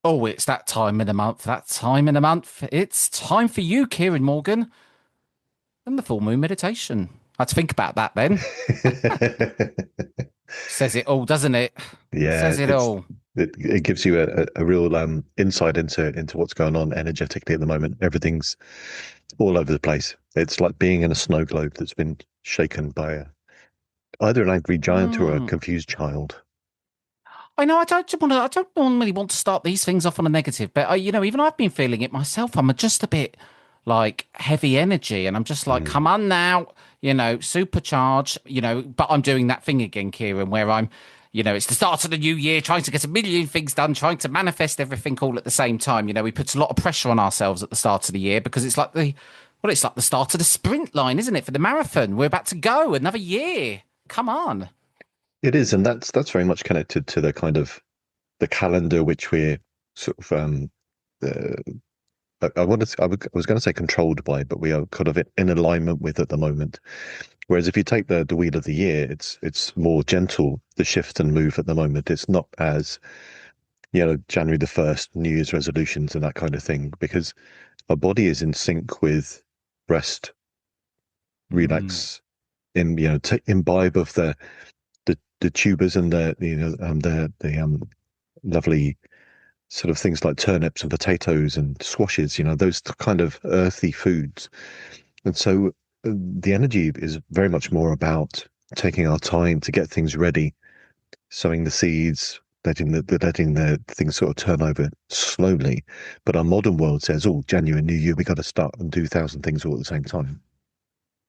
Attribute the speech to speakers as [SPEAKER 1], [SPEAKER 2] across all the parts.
[SPEAKER 1] Oh, it's that time in the month. That time in the month. It's time for you, Kieron Morgan, and the full moon meditation. I had to think about that then. Says it all, doesn't it?
[SPEAKER 2] Yeah,
[SPEAKER 1] Says it all.
[SPEAKER 2] it gives you a real insight into what's going on energetically at the moment. Everything's all over the place. It's like being in a snow globe that's been shaken by either an angry giant or a
[SPEAKER 1] Hmm.
[SPEAKER 2] confused child.
[SPEAKER 1] I know. I don't normally want to start these things off on a negative, but even I've been feeling it myself. I'm just a bit like heavy energy, and I'm just like,
[SPEAKER 2] Mm.
[SPEAKER 1] come on now, supercharge. But I'm doing that thing again, Kieran, where it's the start of the new year, trying to get a million things done, trying to manifest everything all at the same time. We put a lot of pressure on ourselves at the start of the year because it's like the start of the sprint line, isn't it, for the marathon? We're about to go another year. Come on.
[SPEAKER 2] It is, and that's very much connected to the kind of the calendar which we're sort of uh, I was going to say controlled by, but we are kind of in alignment with at the moment. Whereas if you take the wheel of the year, it's more gentle, the shift and move at the moment. It's not as, January the 1st, New Year's resolutions and that kind of thing, because our body is in sync with rest,
[SPEAKER 1] Mm.
[SPEAKER 2] relax, imbibe of the tubers and the lovely sort of things like turnips and potatoes and squashes, those kind of earthy foods. And so the energy is very much more about taking our time to get things ready, sowing the seeds, letting the things sort of turn over slowly. But our modern world says, "Oh, January, New Year, we got to start and do 1,000 things all at the same time."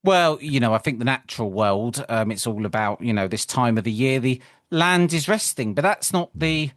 [SPEAKER 1] Well, I think the natural world, it's all about, this time of the year, the land is resting, but that's not the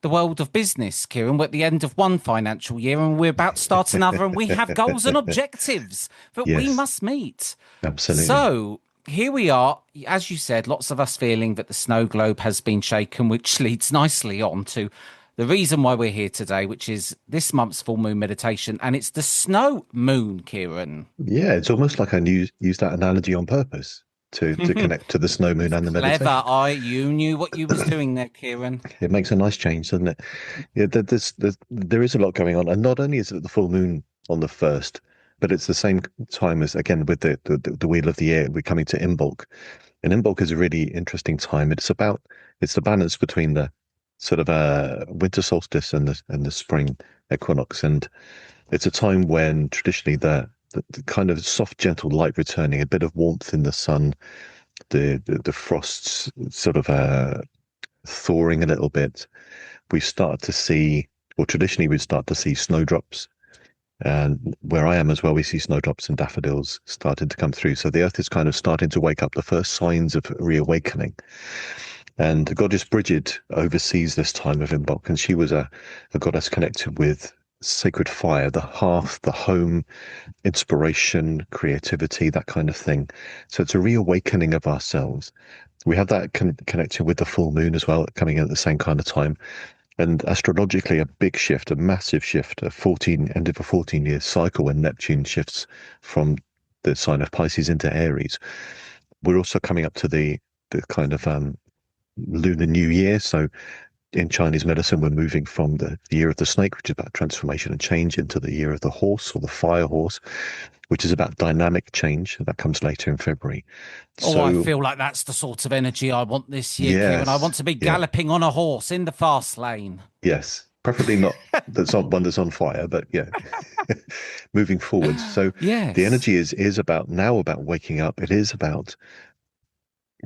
[SPEAKER 1] world of business, Kieran. We're at the end of one financial year and we're about to start another, and we have goals and objectives that we
[SPEAKER 2] Yes,
[SPEAKER 1] must meet.
[SPEAKER 2] absolutely.
[SPEAKER 1] So here we are, as you said, lots of us feeling that the snow globe has been shaken, which leads nicely on to the reason why we're here today, which is this month's full moon meditation, and it's the snow moon, Kieran.
[SPEAKER 2] Yeah, it's almost like I use that analogy on purpose to connect to the snow moon and the
[SPEAKER 1] Clever
[SPEAKER 2] meditation.
[SPEAKER 1] eye. You knew what you was doing there, Kieran.
[SPEAKER 2] It makes a nice change, doesn't it? Yeah, there is a lot going on, and not only is it the full moon on the 1st, but it's the same time as again with the wheel of the year. We're coming to Imbolc, and Imbolc is a really interesting time. It's the balance between the sort of winter solstice and the spring equinox, and it's a time when traditionally the kind of soft, gentle light returning, a bit of warmth in the sun, the frosts sort of thawing a little bit. We start to see, or traditionally we'd start to see snowdrops. And where I am as well, we see snowdrops and daffodils starting to come through. So the earth is kind of starting to wake up, the first signs of reawakening. And the goddess Bridget oversees this time of Imbolc, and she was a goddess connected with sacred fire, the hearth, the home, inspiration, creativity, that kind of thing. So it's a reawakening of ourselves. We have that connected with the full moon as well, coming in at the same kind of time. And astrologically, a big shift, a massive shift, end of a 14-year cycle when Neptune shifts from the sign of Pisces into Aries. We're also coming up to the kind of Lunar New Year. So in Chinese medicine, we're moving from the year of the snake, which is about transformation and change, into the year of the horse or the fire horse, which is about dynamic change. That comes later in February.
[SPEAKER 1] Oh, I
[SPEAKER 2] So
[SPEAKER 1] feel like that's the sort of energy I want this year, Kieran. I want
[SPEAKER 2] yes,
[SPEAKER 1] to be
[SPEAKER 2] yeah,
[SPEAKER 1] galloping on a horse in the fast lane.
[SPEAKER 2] yes. Preferably not that's on one that's on fire, but yeah, moving forwards. So the
[SPEAKER 1] Yes.
[SPEAKER 2] energy is about now about waking up. It is about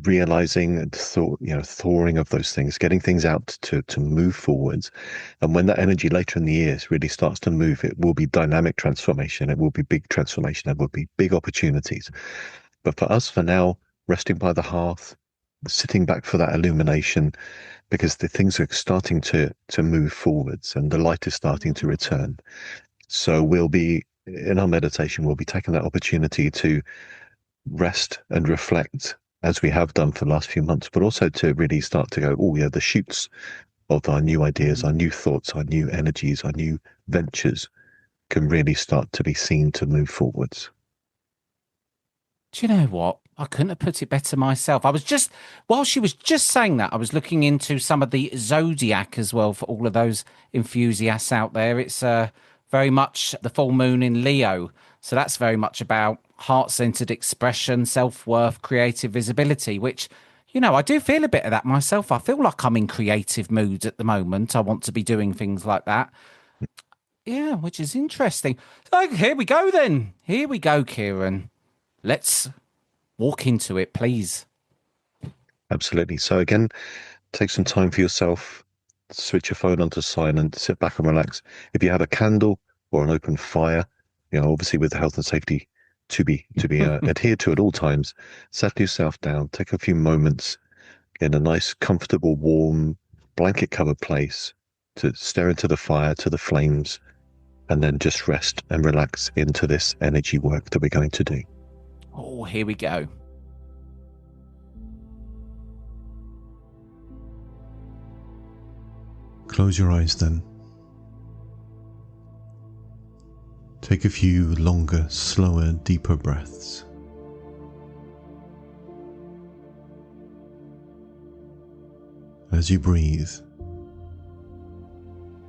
[SPEAKER 2] realizing and thawing of those things, getting things out to move forwards. And when that energy later in the years really starts to move, it will be dynamic transformation. It will be big transformation. It will be big opportunities. But for us, for now, resting by the hearth, sitting back for that illumination, because the things are starting to move forwards and the light is starting to return. So we'll be in our meditation, we'll be taking that opportunity to rest and reflect as we have done for the last few months, but also to really start to go, oh yeah, the shoots of our new ideas, our new thoughts, our new energies, our new ventures can really start to be seen to move forwards.
[SPEAKER 1] Do you know what? I couldn't have put it better myself. I was just, while she was just saying that, I was looking into some of the zodiac as well for all of those enthusiasts out there. It's very much the full moon in Leo. So that's very much about heart centered expression, self worth, creative visibility, which, I do feel a bit of that myself. I feel like I'm in creative moods at the moment. I want to be doing things like that. Yeah, which is interesting. So here we go then. Here we go, Kieron. Let's walk into it, please.
[SPEAKER 2] Absolutely. So again, take some time for yourself. Switch your phone onto silent. Sit back and relax. If you have a candle or an open fire, obviously with the health and safety to be adhered to at all times, settle yourself down. Take a few moments in a nice, comfortable, warm, blanket-covered place to stare into the fire, to the flames, and then just rest and relax into this energy work that we're going to do.
[SPEAKER 1] Oh, here we go.
[SPEAKER 3] Close your eyes then. Take a few longer, slower, deeper breaths. As you breathe,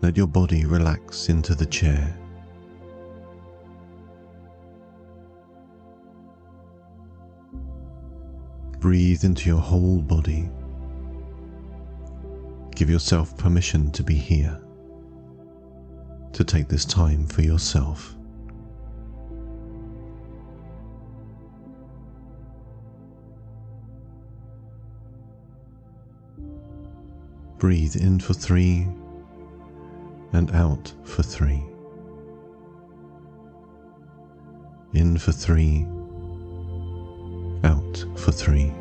[SPEAKER 3] let your body relax into the chair. Breathe into your whole body. Give yourself permission to be here, to take this time for yourself. Breathe in for 3 and out for 3. In for 3, out for 3.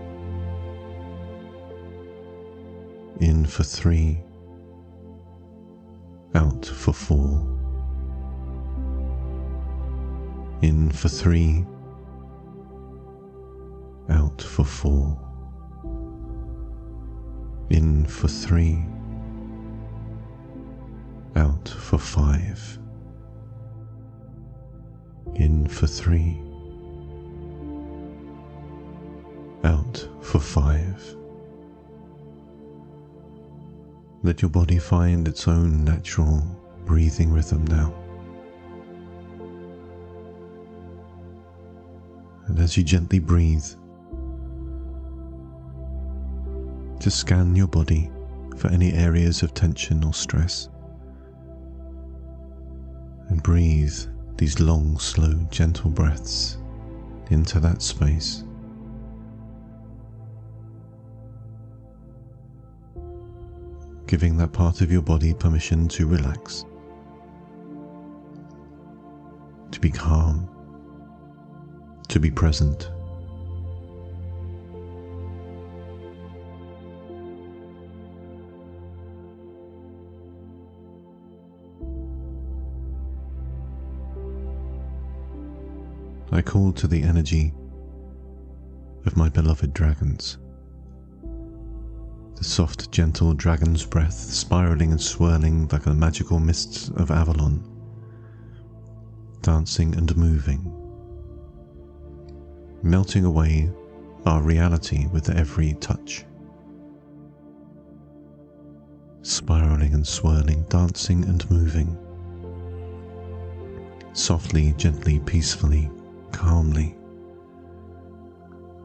[SPEAKER 3] In for 3, out for 4. In for 3, out for 4. In for 3, out for 5. In for 3, out for 5. Let your body find its own natural breathing rhythm now. And as you gently breathe, just scan your body for any areas of tension or stress. And breathe these long, slow, gentle breaths into that space. Giving that part of your body permission to relax, to be calm, to be present. I call to the energy of my beloved dragons. The soft, gentle dragon's breath spiraling and swirling like the magical mists of Avalon, dancing and moving, melting away our reality with every touch. Spiraling and swirling, dancing and moving, softly, gently, peacefully, calmly,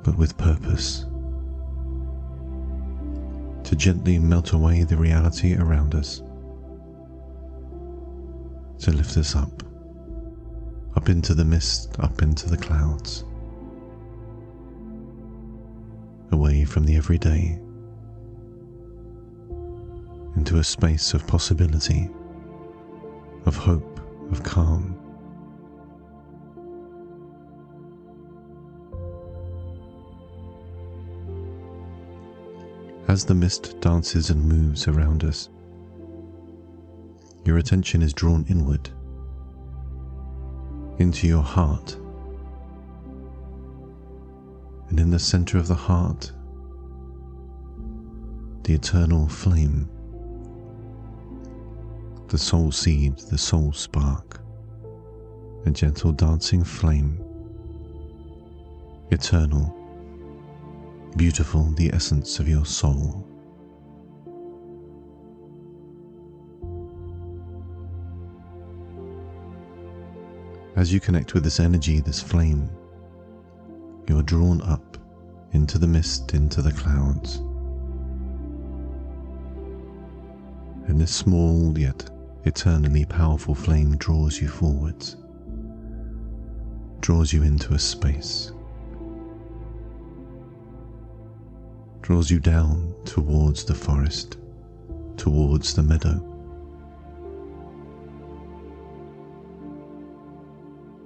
[SPEAKER 3] but with purpose. To gently melt away the reality around us, to lift us up into the mist, up into the clouds, away from the everyday, into a space of possibility, of hope, of calm. As the mist dances and moves around us, your attention is drawn inward, into your heart. And in the center of the heart, the eternal flame, the soul seed, the soul spark, a gentle dancing flame, eternal, beautiful the essence of your soul. As you connect with this energy, this flame, you are drawn up into the mist, into the clouds. And this small yet eternally powerful flame draws you forwards, draws you into a space, draws you down towards the forest, towards the meadow,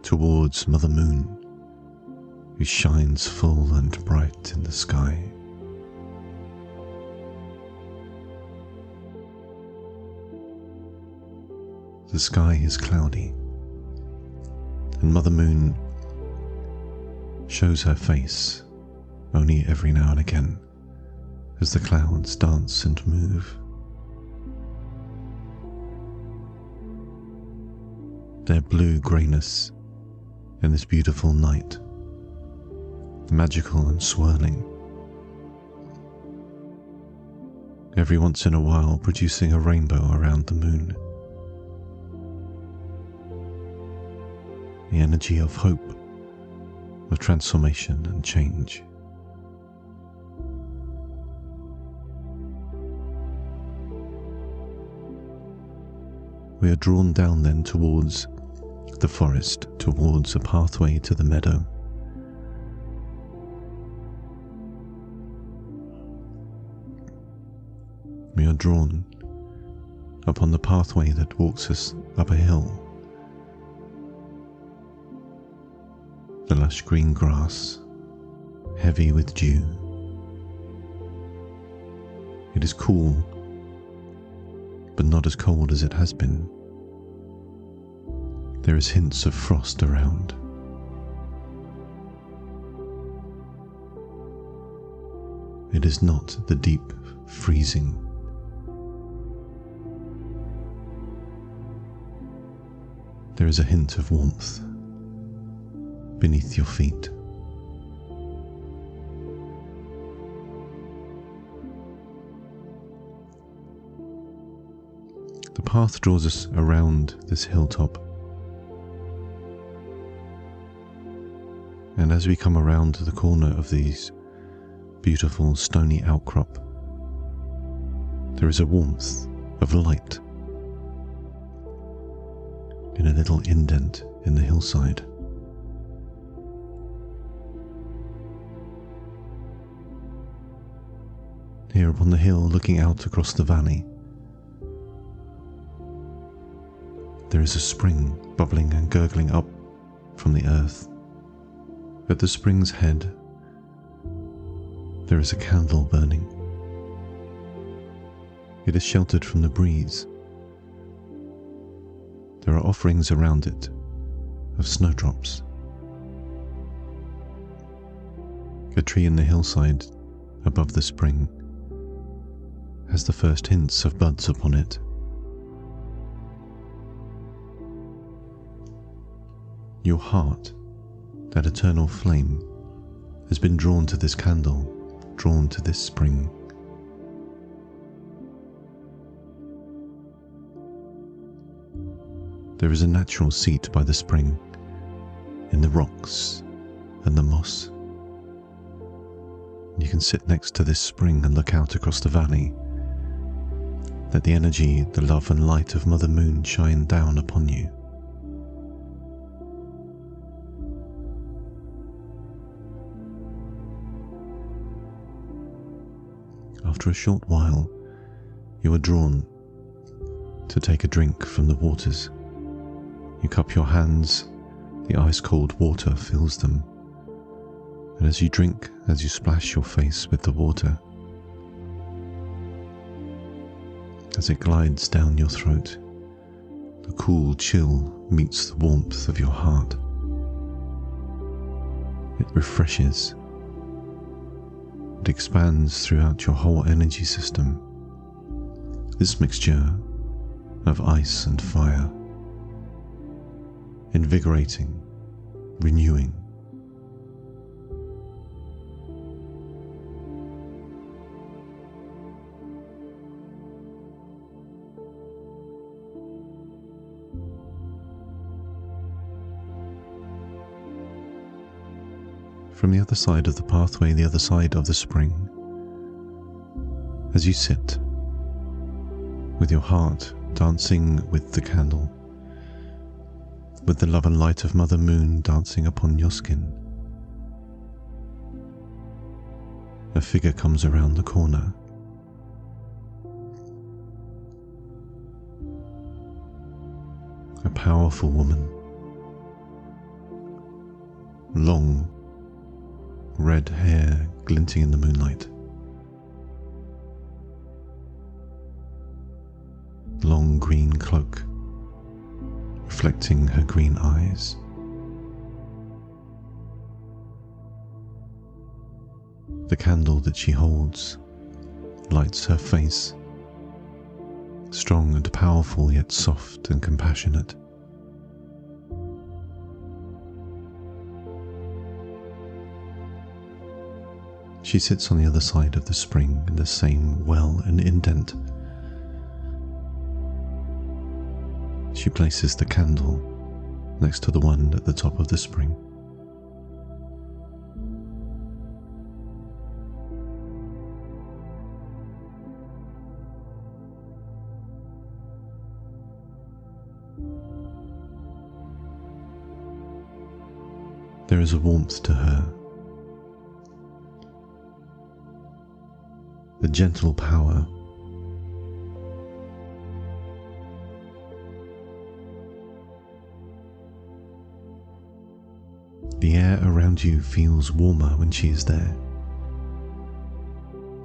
[SPEAKER 3] towards Mother Moon, who shines full and bright in the sky. The sky is cloudy, and Mother Moon shows her face only every now and again as the clouds dance and move. Their blue greyness in this beautiful night, magical and swirling, every once in a while producing a rainbow around the moon. The energy of hope, of transformation and change. We are drawn down then towards the forest, towards a pathway to the meadow. We are drawn upon the pathway that walks us up a hill. The lush green grass, heavy with dew. It is cool, but not as cold as it has been. There is hints of frost around. It is not the deep freezing. There is a hint of warmth beneath your feet. The path draws us around this hilltop, and as we come around the corner of these beautiful stony outcrop, there is a warmth of light in a little indent in the hillside. Here upon the hill, looking out across the valley, there is a spring bubbling and gurgling up from the earth. At the spring's head, there is a candle burning. It is sheltered from the breeze. There are offerings around it of snowdrops. A tree in the hillside above the spring has the first hints of buds upon it. Your heart, that eternal flame, has been drawn to this candle, drawn to this spring. There is a natural seat by the spring, in the rocks and the moss. You can sit next to this spring and look out across the valley. Let the energy, the love and light of Mother Moon shine down upon you. After a short while, you are drawn to take a drink from the waters. You cup your hands, the ice-cold water fills them, and as you drink, as you splash your face with the water, as it glides down your throat, the cool chill meets the warmth of your heart. It refreshes. It expands throughout your whole energy system. This mixture of ice and fire, invigorating, renewing. from the other side of the pathway, the other side of the spring, as you sit with your heart dancing with the candle, with the love and light of Mother Moon dancing upon your skin, a figure comes around the corner. A powerful woman, long red hair glinting in the moonlight, long green cloak reflecting her green eyes. The candle that she holds lights her face, strong and powerful, yet soft and compassionate. She sits on the other side of the spring in the same well and indent. She places the candle next to the one at the top of the spring. There is a warmth to her, a gentle power. The air around you feels warmer when she is there.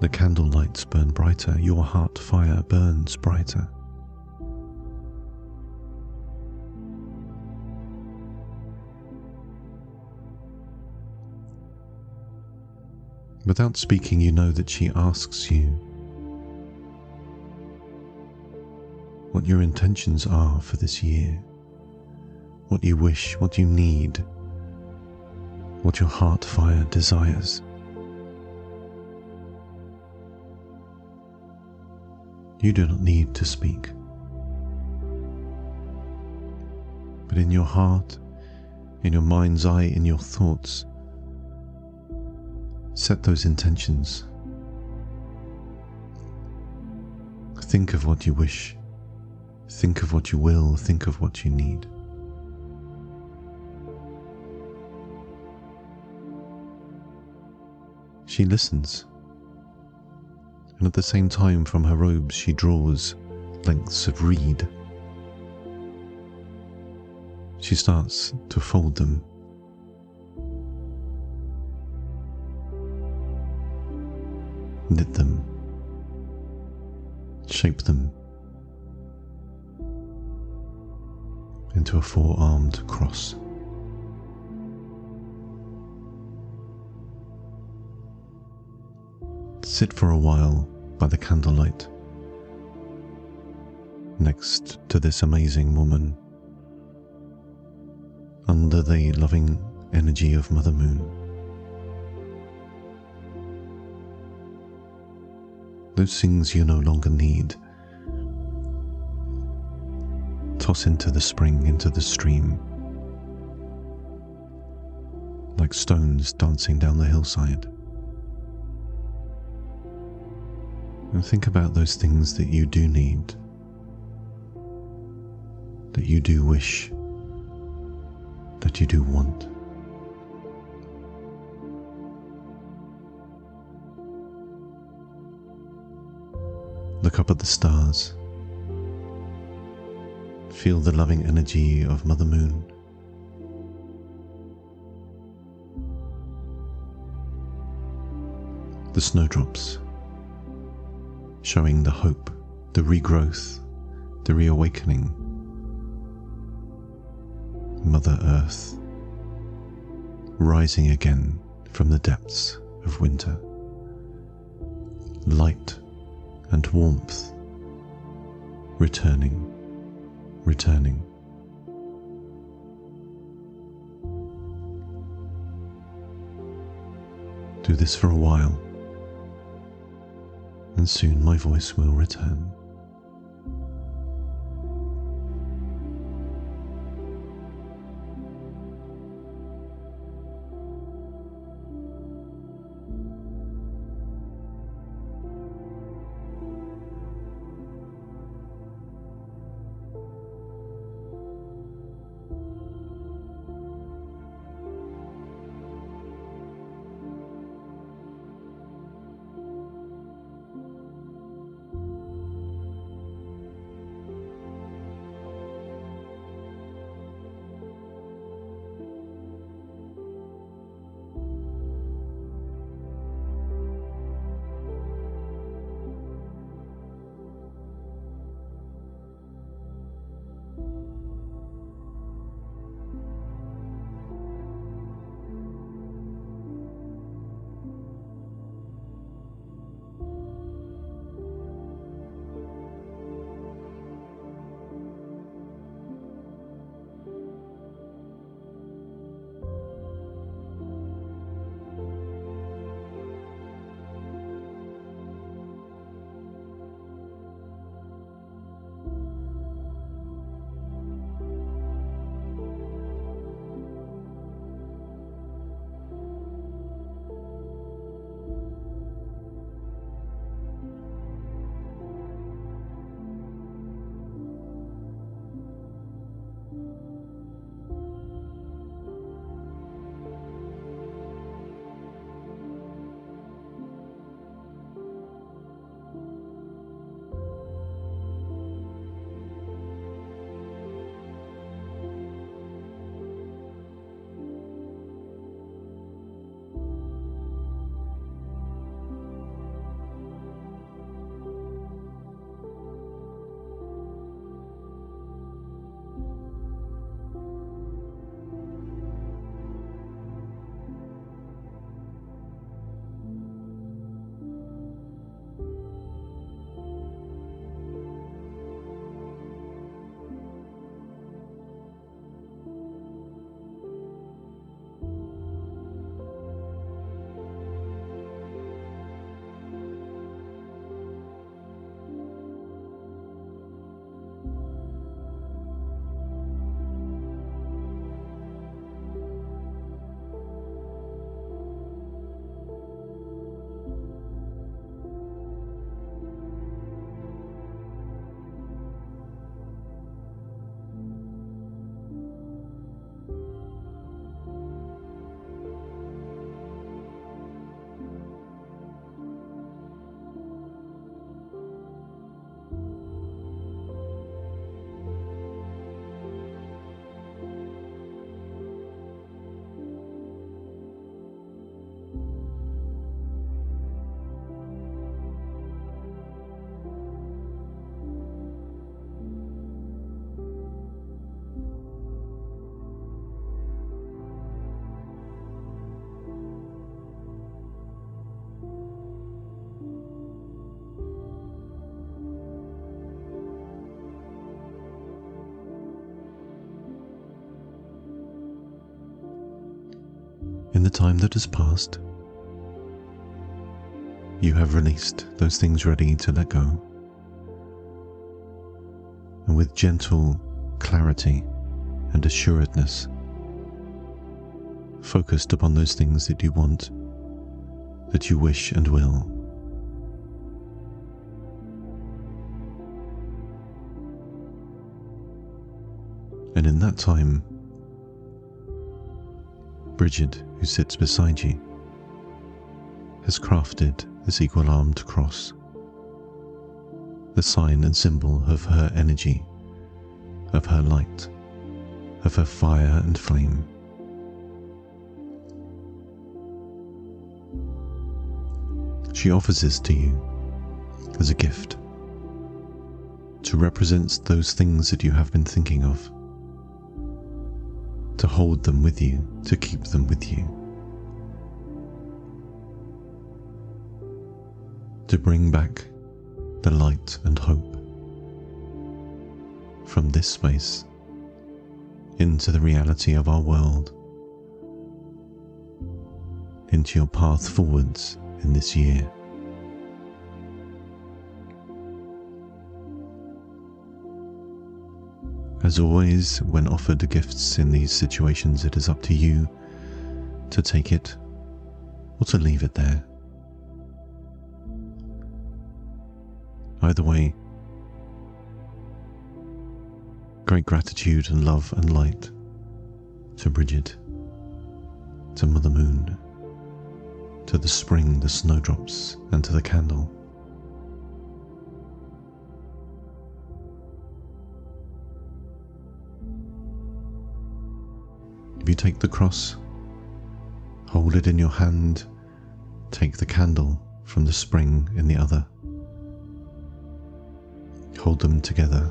[SPEAKER 3] The candle lights burn brighter, your heart fire burns brighter. Without speaking, you know that she asks you what your intentions are for this year, what you wish, what you need, what your heart fire desires. You do not need to speak, but in your heart, in your mind's eye, in your thoughts, set those intentions. Think of what you wish. Think of what you will. Think of what you need. She listens, and at the same time from her robes she draws lengths of reed. She starts to fold them. Knit them, shape them into a four-armed cross. Sit for a while by the candlelight next to this amazing woman, under the loving energy of Mother Moon. Those things you no longer need, toss into the spring, into the stream, like stones dancing down the hillside. And think about those things that you do need, that you do wish, that you do want. Look up at the stars. Feel the loving energy of Mother Moon. The snowdrops, showing the hope, the regrowth, the reawakening. Mother Earth, rising again from the depths of winter. Light and warmth, returning. Do this for a while, and soon my voice will return. In the time that has passed, you have released those things ready to let go. And with gentle clarity and assuredness, focused upon those things that you want, that you wish and will. And in that time, Bridget, who sits beside you, has crafted this equal-armed cross, the sign and symbol of her energy, of her light, of her fire and flame. She offers this to you as a gift to represent those things that you have been thinking of, to hold them with you, to keep them with you, to bring back the light and hope from this space into the reality of our world, into your path forwards in this year. As always, when offered gifts in these situations, it is up to you to take it or to leave it there. Either way, great gratitude and love and light to Bridget, to Mother Moon, to the spring, the snowdrops, and to the candle. If you take the cross, hold it in your hand, take the candle from the spring in the other. Hold them together.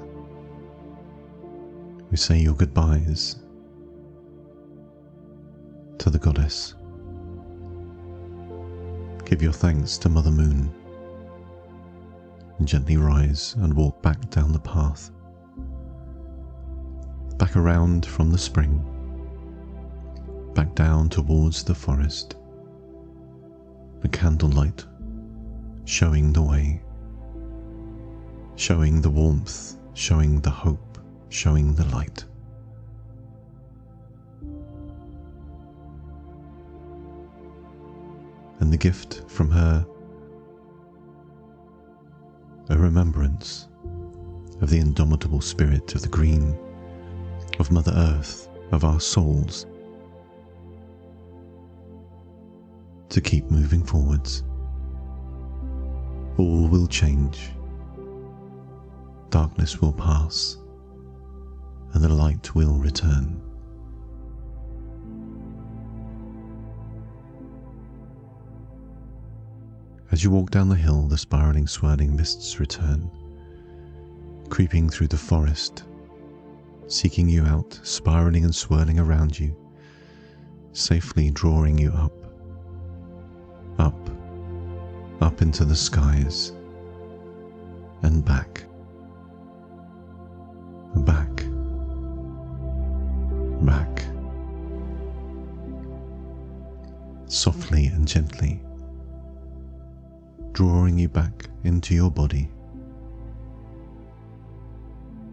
[SPEAKER 3] We say your goodbyes to the goddess. Give your thanks to Mother Moon. And gently rise and walk back down the path. Back around from the spring. Back down towards the forest. The candlelight showing the way. Showing the warmth, showing the hope, showing the light. And the gift from her, a remembrance of the indomitable spirit of the green, of Mother Earth, of our souls, to keep moving forwards. All will change. Darkness will pass, and the light will return. As you walk down the hill, the spiraling, swirling mists return, creeping through the forest, seeking you out, spiraling and swirling around you, safely drawing you up, up, up into the skies, and back. Back, back, softly and gently, drawing you back into your body,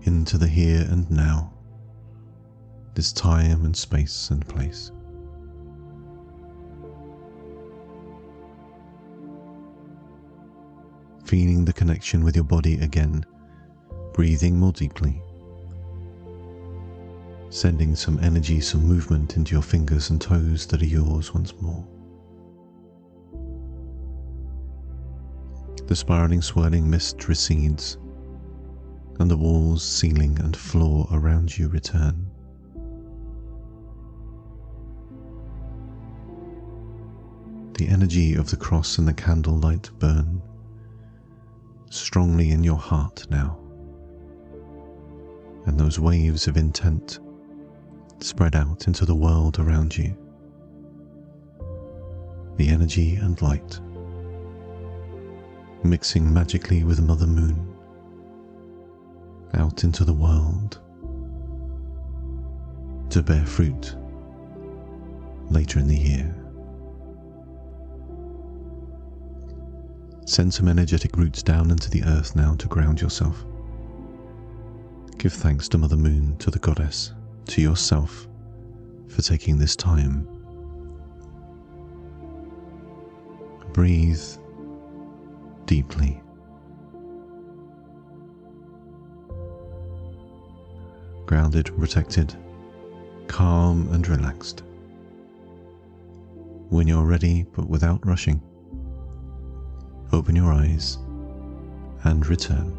[SPEAKER 3] into the here and now, this time and space and place. Feeling the connection with your body again, breathing more deeply, sending some energy, some movement into your fingers and toes that are yours once more. The spiraling, swirling mist recedes, and the walls, ceiling, and floor around you return. The energy of the cross and the candlelight burn strongly in your heart now, and those waves of intent spread out into the world around you. The energy and light mixing magically with Mother Moon out into the world to bear fruit, later in the year. Send some energetic roots down into the earth now to ground yourself. Give thanks to Mother Moon, to the Goddess, to yourself for taking this time. Breathe deeply. Grounded, protected, calm and relaxed. When you're ready, but without rushing, open your eyes and return.